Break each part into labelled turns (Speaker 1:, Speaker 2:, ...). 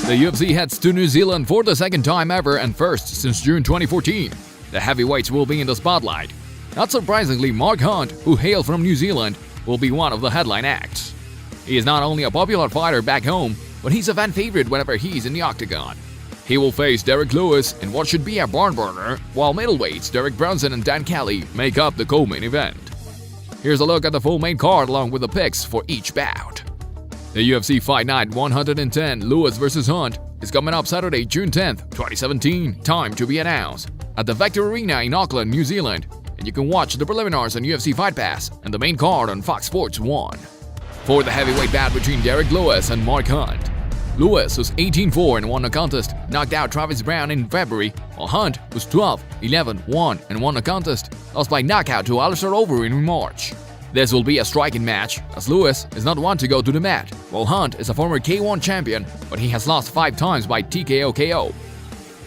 Speaker 1: The UFC heads to New Zealand for the second time ever and first since June 2014. The heavyweights will be in the spotlight. Not surprisingly, Mark Hunt, who hails from New Zealand, will be one of the headline acts. He is not only a popular fighter back home, but he's a fan favorite whenever he's in the octagon. He will face Derek Lewis in what should be a barn burner, while middleweights Derek Brunson and Dan Kelly make up the co-main event. Here's a look at the full main card along with the picks for each bout. The UFC Fight Night 110 Lewis vs. Hunt is coming up Saturday, June 10th, 2017, time to be announced, at the Vector Arena in Auckland, New Zealand, and you can watch the preliminaries on UFC Fight Pass and the main card on Fox Sports 1. For the heavyweight bout between Derek Lewis and Mark Hunt. Lewis, who's 18-4 and won a contest, knocked out Travis Brown in February, while Hunt, who's 12-11-1 and won a contest, lost by knockout to Alistair Overeem in March. This will be a striking match, as Lewis is not one to go to the mat, while Hunt is a former K1 champion, but he has lost 5 times by TKO KO.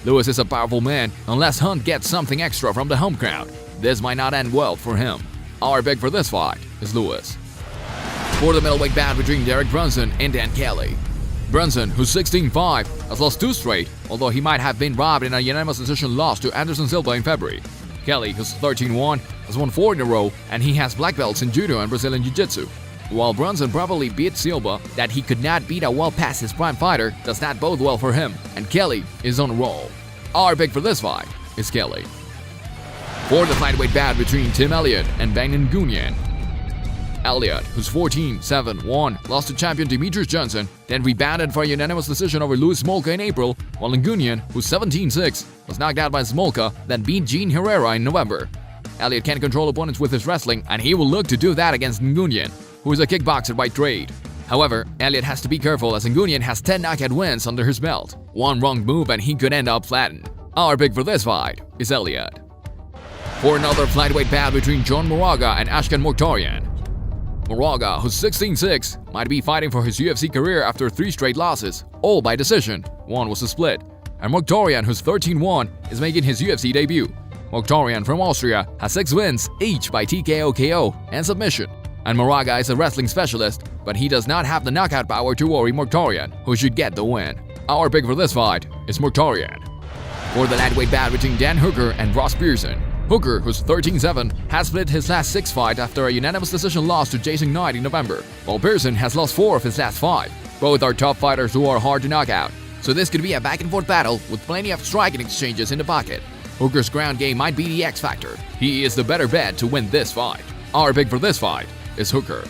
Speaker 1: Lewis is a powerful man, unless Hunt gets something extra from the home crowd. This might not end well for him. Our pick for this fight is Lewis. For the middleweight bout between Derek Brunson and Dan Kelly. Brunson, who's 16-5, has lost 2 straight, although he might have been robbed in a unanimous decision loss to Anderson Silva in February. Kelly, who's 13-1, has won 4 in a row, and he has black belts in Judo and Brazilian Jiu-Jitsu. While Brunson probably beat Silva, that he could not beat a well-past his prime fighter does not bode well for him, and Kelly is on a roll. Our pick for this fight is Kelly. For the flyweight bout between Tim Elliott and Bang Nguyen. Elliott, who's 14-7-1, lost to champion Demetrius Johnson, then rebounded for a unanimous decision over Luis Smolka in April, while Nguyen, who's 17-6, was knocked out by Smolka, then beat Gene Herrera in November. Elliott can control opponents with his wrestling, and he will look to do that against Nguyen, who is a kickboxer by trade. However, Elliott has to be careful as Nguyen has 10 knockout wins under his belt. One wrong move and he could end up flattened. Our pick for this fight is Elliott. For another flyweight bout between John Moraga and Ashkan Mokhtarian. Moraga, who's 16-6, might be fighting for his UFC career after 3 straight losses, all by decision. One was a split. And Mokhtarian, who's 13-1, is making his UFC debut. Mokhtarian from Austria has 6 wins, each by TKO KO and submission. And Moraga is a wrestling specialist, but he does not have the knockout power to worry Mokhtarian, who should get the win. Our pick for this fight is Mokhtarian. For the lightweight bout between Dan Hooker and Ross Pearson. Hooker, who's 13-7, has split his last 6 fights after a unanimous decision loss to Jason Knight in November, while Pearson has lost 4 of his last 5. Both are top fighters who are hard to knock out, so this could be a back-and-forth battle with plenty of striking exchanges in the pocket. Hooker's ground game might be the X factor. He is the better bet to win this fight. Our pick for this fight is Hooker.